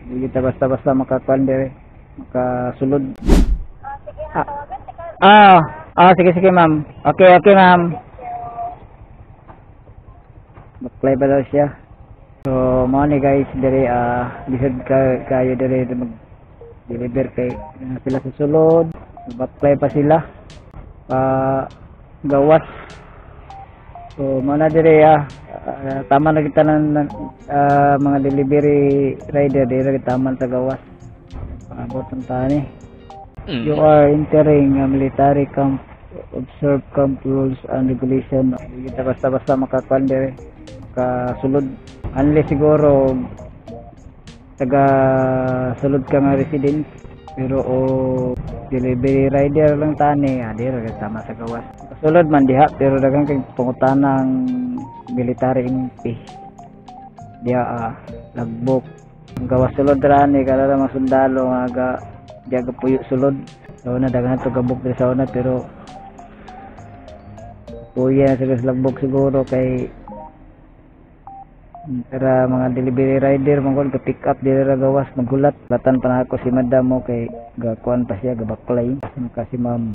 Hindi kita basta-basta makakuan dire, makasulod. Sige, Ah, tawagan ka. sige sige ma'am. Okay, okay ma'am. Baklay pa daw siya. So, mo ni guys dire lisod kayo dire mag deliver kay sila sa sulod. Baklay pa sila. Gawas. So, mo na dire tama na kita ng mga delivery rider dire tama sa gawas. Abot ang tani. You are entering a military camp. Observe camp rules and regulation. Hindi kita basta-basta makakuan dire, makasulod. Unless siguro taga sulod ka nga resident, pero o delivery rider lang tani, dire tama sa gawas. Sulod man diha, pero dagang kay pangutanang military MP. Diha lagbok. Ang gawas sulod rani kada mga sundalo nga diya puyo sulod. So na dagan to gabok sa una, pero kuya sa lagbok siguro kay para mga delivery rider mangkon ka pick up dili ra gawas maghulat latan pa na ako si madam mo kay gakuan pa siya gabaklay kasi ma'am.